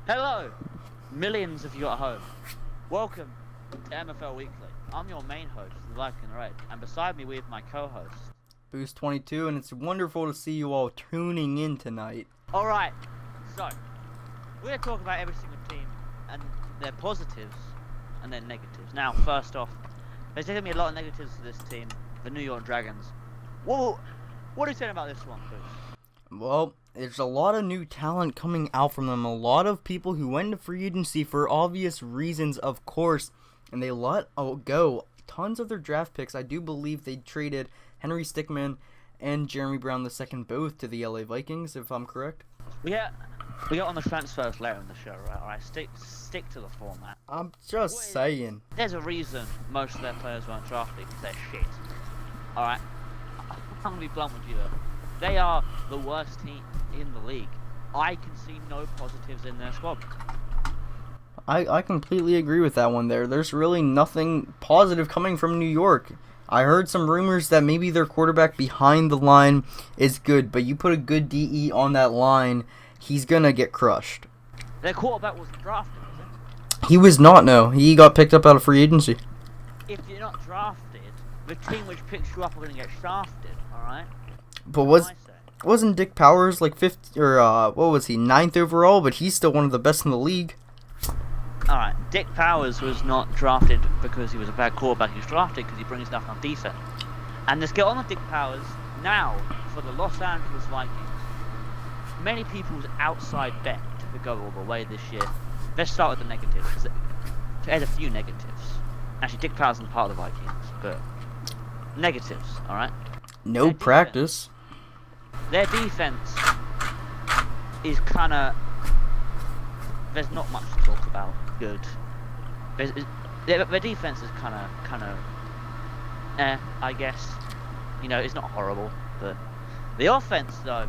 Hello, millions of you at home. Welcome to MFL Weekly. I'm your main host, TheVikingTheRed, and beside me we have my co-host, Boost22, and it's wonderful to see you all tuning in tonight. Alright, so, we're going to talk about every single team and their positives and their negatives. Now, first off, there's going to be a lot of negatives to this team, the New York Dragons. What are you saying about this one, Boost? Well, there's a lot of new talent coming out from them. A lot of people who went to free agency for obvious reasons, of course, and they let go tons of their draft picks. I do believe they traded Henry Stickmin and Jeremy Brown II both to the LA Vikings, if I'm correct. We get on the transfers later in the show, right? Alright, stick to the format. I'm just saying. There's a reason most of their players weren't drafted, because they're shit. Alright? I'm gonna be blunt with you though. They are the worst team in the league. I can see no positives in their squad. I completely agree with that one there. There's really nothing positive coming from New York. I heard some rumors that maybe their quarterback behind the line is good, but you put a good DE on that line, he's gonna get crushed. Their quarterback wasn't drafted, was it? He was not, no. He got picked up out of free agency. If you're not drafted, the team which picks you up are gonna get shafted, alright? But wasn't Dick Powers like fifth or what was he, 9th overall? But he's still one of the best in the league. Alright, Dick Powers was not drafted because he was a bad quarterback. He was drafted because he brings stuff on defense. And let's get on with Dick Powers now for the Los Angeles Vikings. Many people's outside bet to go all the way this year. Let's start with the negatives, because there's a few negatives. Actually, Dick Powers isn't part of the Vikings, but negatives, alright? No practice. Their defense is kind of... There's not much to talk about. Good. Their defense is kind of... I guess. You know, it's not horrible, but... The offense, though...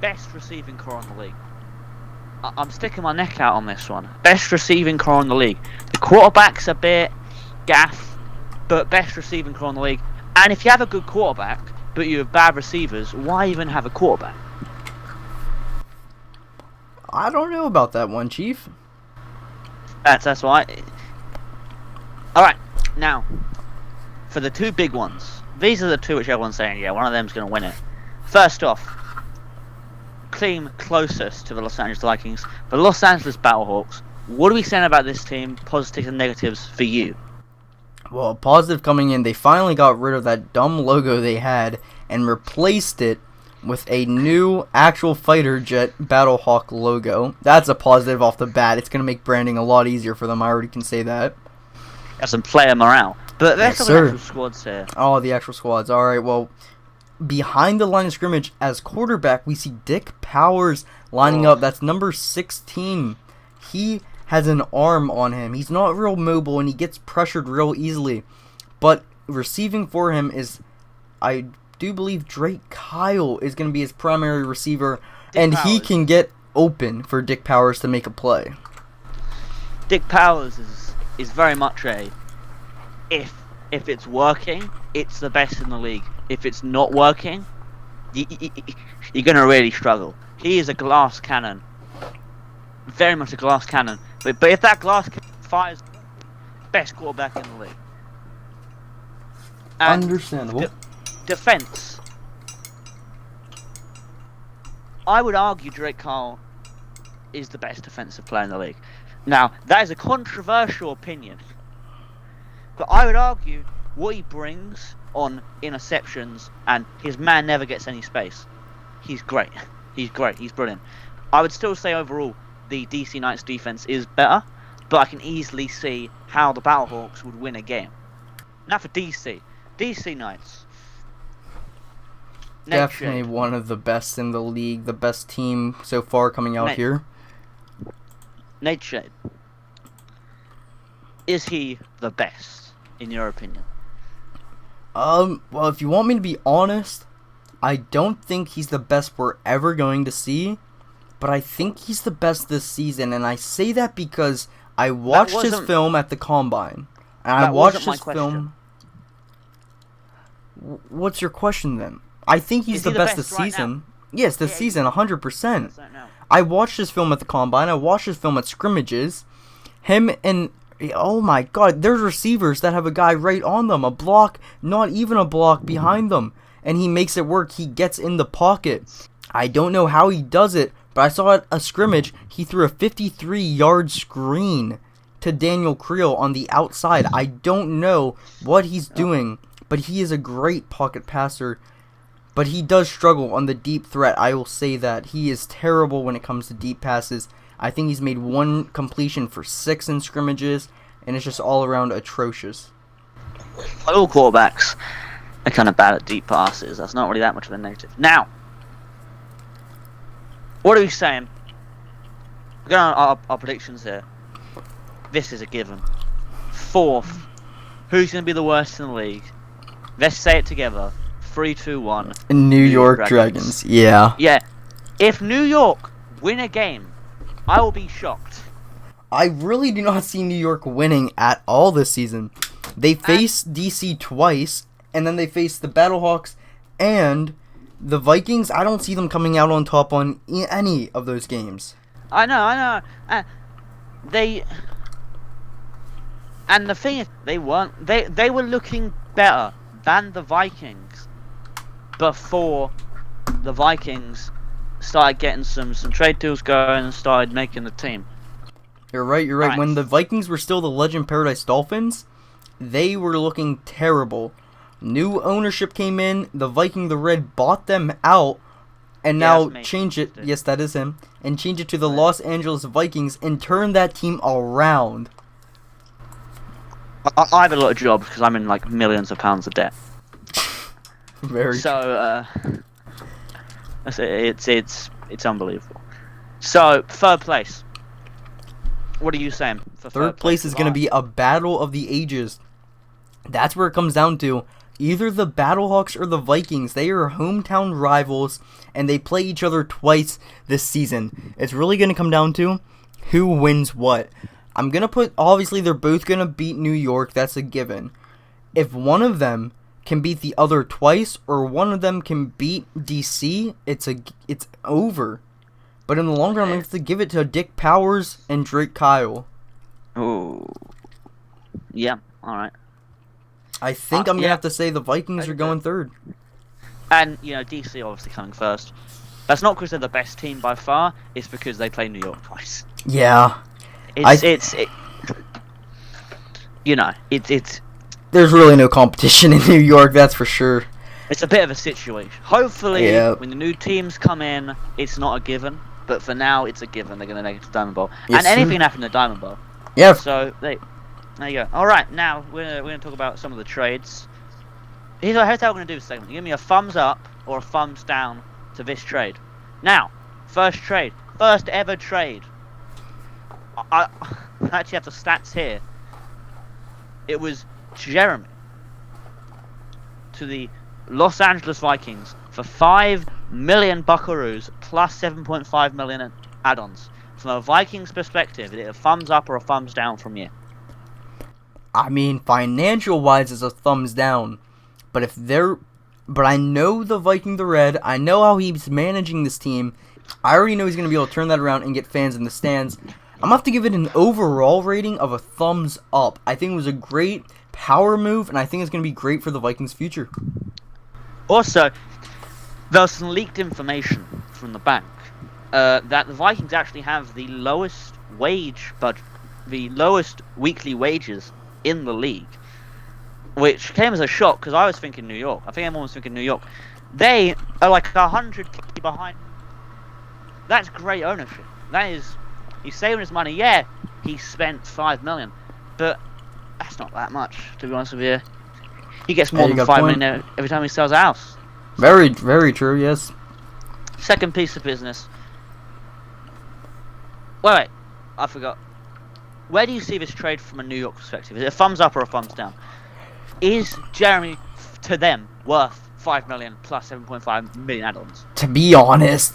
Best receiving core in the league. I'm sticking my neck out on this one. Best receiving core in the league. The quarterback's a bit gaff, but best receiving core in the league. And if you have a good quarterback, but you have bad receivers, why even have a quarterback? I don't know about that one, Chief. That's why. Alright, now, for the two big ones. These are the two which everyone's saying, yeah, one of them's going to win it. First off, team closest to the Los Angeles Vikings, the Los Angeles Battlehawks. What are we saying about this team, positives and negatives for you? Well, positive coming in, they finally got rid of that dumb logo they had and replaced it with a new actual fighter jet Battlehawk logo. That's a positive off the bat. It's going to make branding a lot easier for them. I already can say that. Got some player morale. But there's some actual squads here. Oh, the actual squads. Alright, well, behind the line of scrimmage as quarterback, we see Dick Powers lining up. That's number 16. He has an arm on him. He's not real mobile and he gets pressured real easily. But receiving for him is, I do believe Drake Kyle is going to be his primary receiver. And he can get open for Dick Powers to make a play. Dick Powers is very much a, if it's working, it's the best in the league. If it's not working, you're going to really struggle. He is a glass cannon. Very much a glass cannon. But if that glass cannon fires, best quarterback in the league. And understandable. Defense. I would argue Drake Kyle is the best defensive player in the league. Now, that is a controversial opinion. But I would argue what he brings on interceptions, and his man never gets any space. He's great. He's great. He's brilliant. I would still say overall the DC Knights defense is better, but I can easily see how the Battlehawks would win a game. Now for DC Knights. Definitely one of the best in the league, the best team so far coming out here. Nate Shade. Is he the best, in your opinion? Well, if you want me to be honest, I don't think he's the best we're ever going to see, but I think he's the best this season, and I say that because I watched his film at the Combine, and I watched his film. What's your question then? I think he's the best this season. Yes, this season, 100%. I watched this film at the Combine. I watched this film at scrimmages. Him and... Oh my god, there's receivers that have a guy right on them. A block, not even a block behind them. And he makes it work. He gets in the pocket. I don't know how he does it, but I saw at a scrimmage, he threw a 53-yard screen to Daniel Creel on the outside. I don't know what he's doing, but he is a great pocket passer. But he does struggle on the deep threat, I will say that. He is terrible when it comes to deep passes. I think he's made 1 completion for 6 in scrimmages, and it's just all around atrocious. All quarterbacks are kind of bad at deep passes. That's not really that much of a negative. Now, what are we saying? We're going on our predictions here. This is a given. 4th. Who's going to be the worst in the league? Let's say it together. 3, 2, 1. New York Dragons. Yeah. Yeah. If New York win a game, I will be shocked. I really do not see New York winning at all this season. They face DC twice, and then they face the Battlehawks and the Vikings. I don't see them coming out on top on any of those games. I know. And the thing is, they were looking better than the Vikings before the Vikings started getting some trade deals going and started making the team. You're right. Right. When the Vikings were still the Legend Paradise Dolphins, they were looking terrible. New ownership came in, the TheVikingTheRed bought them out, and now change it, yes, that is him, and change it to the Los Angeles Vikings and turn that team around. I have a lot of jobs because I'm in like millions of pounds of debt. Very. So it's unbelievable. So 3rd place. What are you saying for 3rd place is going to be a battle of the ages. That's where it comes down to. Either the Battlehawks or the Vikings. They are hometown rivals, and they play each other twice this season. It's really going to come down to who wins what. I'm going to put, obviously, they're both going to beat New York. That's a given. If one of them can beat the other twice, or one of them can beat DC, it's over. But in the long run, I'm going to have to give it to Dick Powers and Drake Kyle. Oh. Yeah, alright. I think I'm going to have to say the Vikings are going 3rd. And, DC obviously coming 1st. That's not because they're the best team by far, it's because they play New York twice. Yeah. It's There's really no competition in New York, that's for sure. It's a bit of a situation. Hopefully, when the new teams come in, it's not a given. But for now, it's a given. They're going to make it to Diamond Bowl. Yes, and anything can happen in the Diamond Bowl. Yeah. So, there you go. Alright, now, we're going to talk about some of the trades. Here's how we're going to do this segment. You give me a thumbs up or a thumbs down to this trade. Now, first trade. First ever trade. I actually have the stats here. It was Jeremy to the Los Angeles Vikings for 5 million buckaroos plus 7.5 million add-ons. From a Vikings perspective, is it a thumbs up or a thumbs down from you? I mean, financial-wise, it's a thumbs down. But I know the TheVikingTheRed. I know how he's managing this team. I already know he's going to be able to turn that around and get fans in the stands. I'm going to have to give it an overall rating of a thumbs up. I think it was a great power move, and I think it's going to be great for the Vikings' future. Also, there's some leaked information from the bank that the Vikings actually have the lowest weekly wages in the league, which came as a shock because I was thinking New York. I think everyone was thinking New York. They are like 100k behind. That's great ownership. That is, he's saving his money. Yeah, he spent 5 million, but that's not that much, to be honest with you. He gets more than 5 million every time he sells a house. Very, very true, yes. Second piece of business. Wait, I forgot. Where do you see this trade from a New York perspective? Is it a thumbs up or a thumbs down? Is Jeremy, to them, worth 5 million plus 7.5 million add-ons? To be honest,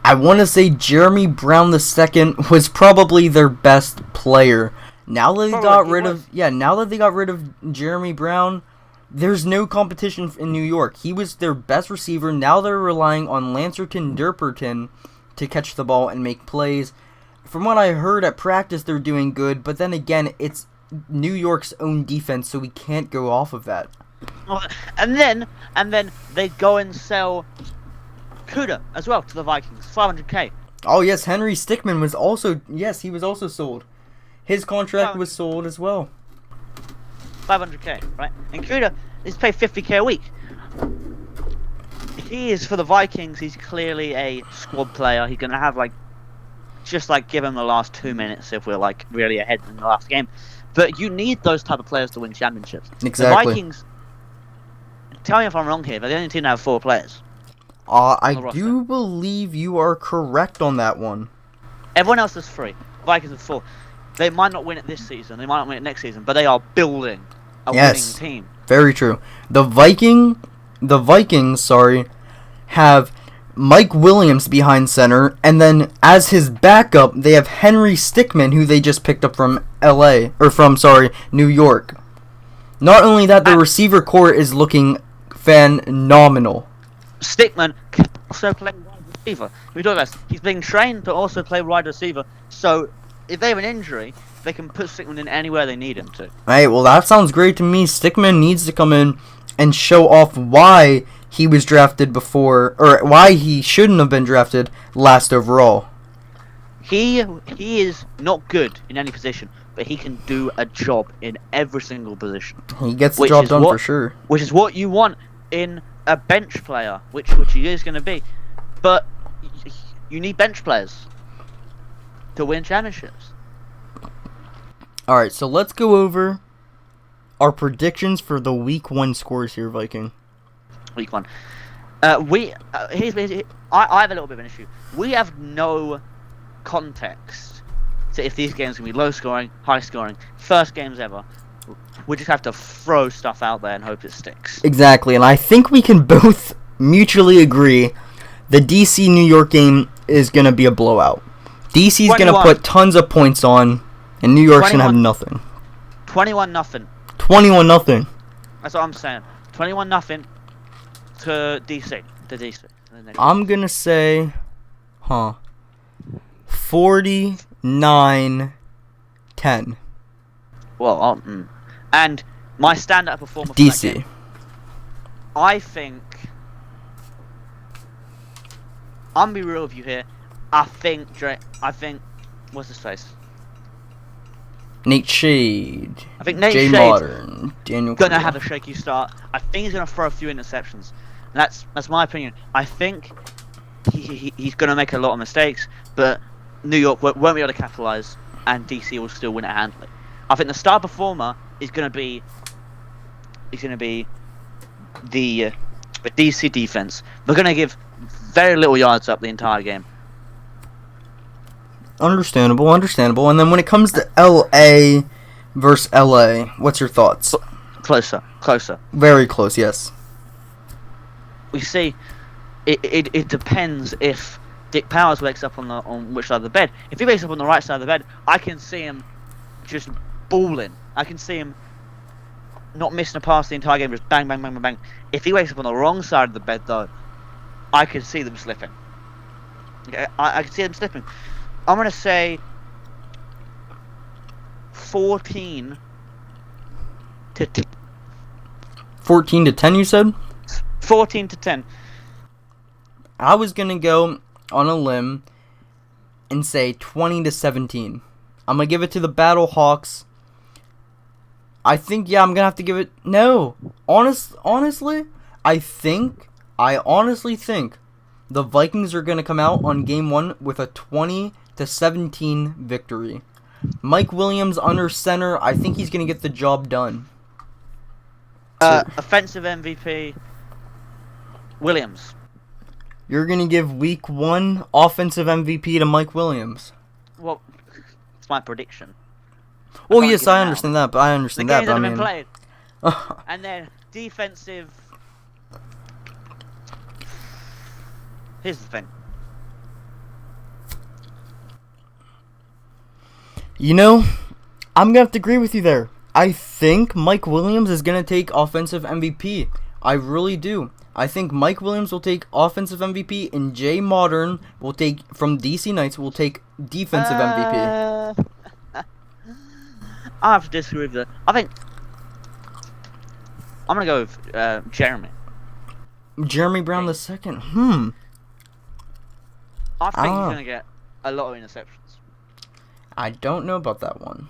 I want to say Jeremy Brown II was probably their best player. Now that they got rid of Jeremy Brown, there's no competition in New York. He was their best receiver. Now they're relying on Lancerton Durperton to catch the ball and make plays. From what I heard at practice, they're doing good, but then again, it's New York's own defense, so we can't go off of that. And then they go and sell Kuda as well to the Vikings, 500k. Oh yes, Henry Stickmin was also he was also sold. His contract was sold as well. 500k, right? And Kuda is paid 50k a week. He is for the Vikings. He's clearly a squad player. He's gonna have just give him the last 2 minutes if we're really ahead in the last game. But you need those type of players to win championships. Exactly. The Vikings. Tell me if I'm wrong here, but they're the only team to have 4 players. I do believe you are correct on that one. Everyone else is 3. Vikings have 4. They might not win it this season. They might not win it next season, but they are building a winning team. Very true. The Vikings, have Mike Williams behind center, and then as his backup, they have Henry Stickmin, who they just picked up from New York. Not only that, the receiver core is looking phenomenal. Stickmin can also play wide receiver. We talk about this. He's being trained to also play wide receiver, so if they have an injury, they can put Stickmin in anywhere they need him to. Hey, well that sounds great to me. Stickmin needs to come in and show off why he was drafted before, or why he shouldn't have been drafted last overall. He is not good in any position, but he can do a job in every single position. He gets the job done for sure. Which is what you want in a bench player, which he is going to be. But you need bench players to win championships. Alright, so let's go over our predictions for the Week 1 scores here, Viking. Week 1. I have a little bit of an issue. We have no context to if these games are going to be low scoring, high scoring, first games ever. We just have to throw stuff out there and hope it sticks. Exactly, and I think we can both mutually agree the DC New York game is going to be a blowout. DC's going to put tons of points on, and New York's going to have nothing. 21-0. 21-0. That's what I'm saying. 21-0 to DC. I'm going to say, 49-10. Well, and my standout performer for DC. that game, I think, I'm be real with you here. I think, what's his face? Nate Shade. I think Nate Jay Shade's Modern. Daniel gonna Correa. have a shaky start. I think he's gonna throw a few interceptions. And that's my opinion. I think he's gonna make a lot of mistakes, but New York won't be able to capitalize, and DC will still win it handily. I think the star performer is gonna be the DC defense. They're gonna give very little yards up the entire game. Understandable. And then when it comes to LA versus LA, what's your thoughts? Closer. Very close, yes. We see, it depends if Dick Powers wakes up on which side of the bed. If he wakes up on the right side of the bed, I can see him just balling. I can see him not missing a pass the entire game, just bang, bang, bang, bang, bang. If he wakes up on the wrong side of the bed, though, I can see them slipping. Okay, I can see them slipping. I'm gonna say 14 to 10. 14 to 10, you said? 14 to 10. I was gonna go on a limb and say 20 to 17. I'm gonna give it to the Battle Hawks. I think, I'm gonna have to give it. No, honestly, I honestly think the Vikings are gonna come out on game 1 with a 20 to 17 victory. Mike Williams under center. I think he's gonna get the job done. Offensive MVP, Williams. You're gonna give Week 1 offensive MVP to Mike Williams. Well, it's my prediction. Well, yes, I understand that, but I understand that. The games that have been played. And then defensive. Here's the thing. You know, I'm gonna have to agree with you there. I think Mike Williams is gonna take offensive MVP. I really do. I think Mike Williams will take offensive MVP, and Jay Modern will take from DC Knights will take defensive MVP. I have to disagree with that. I think I'm gonna go with Jeremy. Jeremy Brown II. I think he's gonna get a lot of interceptions. I don't know about that one.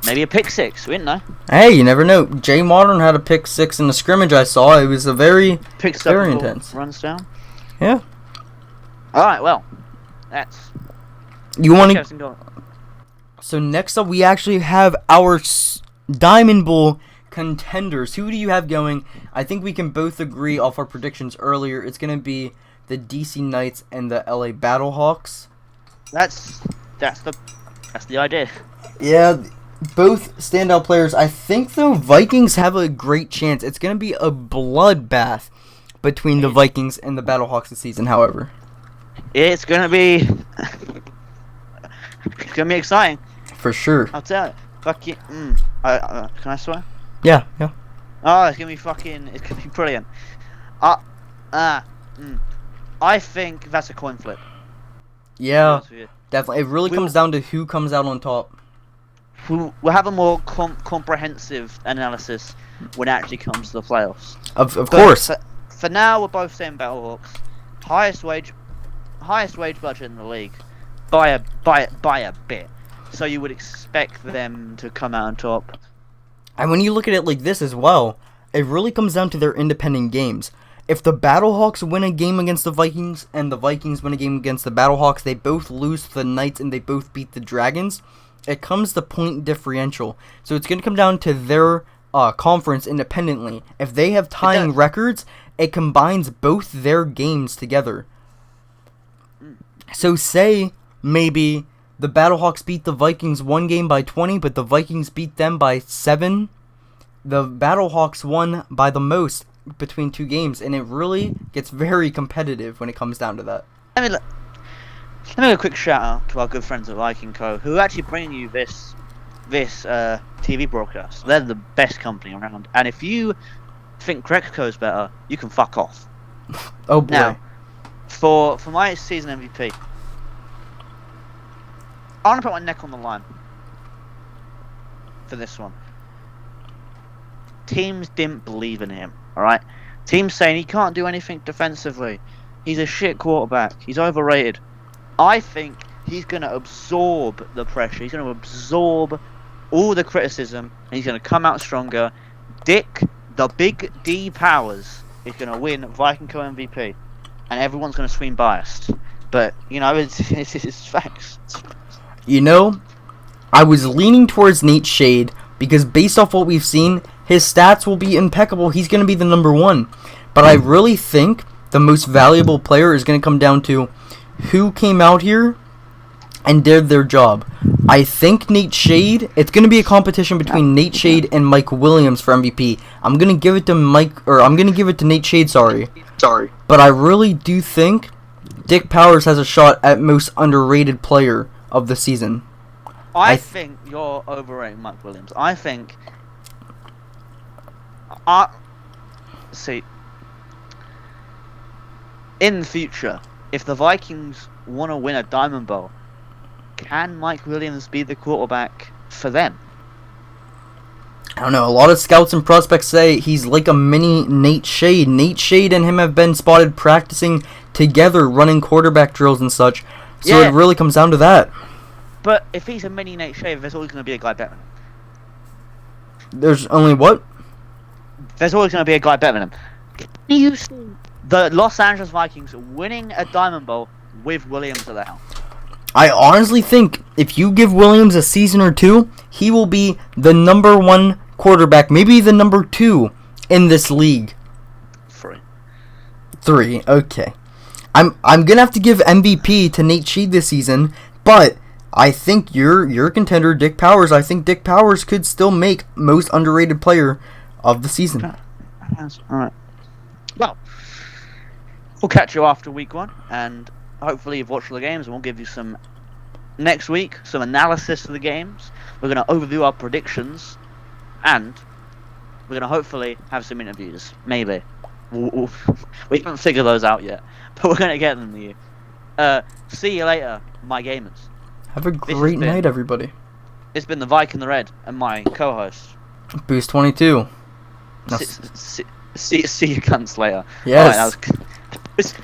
Maybe a pick six. We didn't know. Hey, you never know. Jay Modern had a pick 6 in the scrimmage I saw. It was a very intense. Runs down. Yeah. All right. Well, that's. You want to? So next up, we actually have our Diamond Bowl contenders. Who do you have going? I think we can both agree off our predictions earlier. It's gonna be the DC Knights and the LA Battlehawks. That's the idea. Yeah. Both standout players. I think the Vikings have a great chance. It's going to be a bloodbath between the Vikings and the Battlehawks this season, however. It's going to be exciting. For sure. I'll tell you. Fucking can I swear? Yeah. Oh, it's going to be brilliant. I think that's a coin flip. Yeah. Definitely. It really comes down to who comes out on top. We'll have a more comprehensive analysis when it actually comes to the playoffs. Of course. For now, we're both saying Battlehawks. Highest wage budget in the league, by a bit. So you would expect them to come out on top. And when you look at it like this as well, it really comes down to their independent games. If the Battlehawks win a game against the Vikings and the Vikings win a game against the Battlehawks, they both lose to the Knights and they both beat the Dragons. It comes to point differential. So it's going to come down to their conference independently. If they have tying records, it combines both their games together. So say maybe the Battlehawks beat the Vikings one game by 20, but the Vikings beat them by 7. The Battlehawks won by the most between 2 games, and it really gets very competitive when it comes down to that. Let me give a quick shout out to our good friends at Viking Co, who are actually bringing you this TV broadcast. They're the best company around, and if you think Greco is better, you can fuck off. Oh boy! Now, for my season MVP, I want to put my neck on the line for this one. Teams didn't believe in him. All right, teams saying he can't do anything defensively. He's a shit quarterback. He's overrated. I think he's going to absorb the pressure. He's going to absorb all the criticism, and he's going to come out stronger. Dick, the Big D Powers, is going to win Viking Co MVP, and everyone's going to scream biased. But it's facts. I was leaning towards Nate Shade because based off what we've seen, his stats will be impeccable. He's going to be the number 1. But I really think the most valuable player is going to come down to who came out here and did their job. I think Nate Shade, it's going to be a competition between Nate Shade and Mike Williams for MVP. I'm going to give it to Nate Shade, sorry. But I really do think Dick Powers has a shot at most underrated player of the season. I think you're overrating Mike Williams. I think in the future, if the Vikings want to win a Diamond Bowl, can Mike Williams be the quarterback for them? I don't know. A lot of scouts and prospects say he's like a mini Nate Shade. Nate Shade and him have been spotted practicing together, running quarterback drills and such. So it really comes down to that. But if he's a mini Nate Shade, there's always going to be a guy better than him. There's only what? There's always going to be a guy better than him. Do you see the Los Angeles Vikings winning a Diamond Bowl with Williams at the helm? I honestly think if you give Williams a season or 2, he will be the number 1 quarterback, maybe the number 2 in this league. 3, okay. I'm gonna have to give MVP to Nate Shade this season, but I think your contender, Dick Powers, I think Dick Powers could still make most underrated player of the season. Alright. Well, we'll catch you after week 1, and hopefully you've watched all the games, and we'll give you some next week, some analysis of the games. We're going to overview our predictions, and We're gonna hopefully have some interviews. Maybe. We haven't figured those out yet, but we're gonna get them to you. See you later, my gamers. Have a great night, everybody. It's been the TheVikingTheRed and my co-host Boost22. See you cunts later. Yes. Alright, that was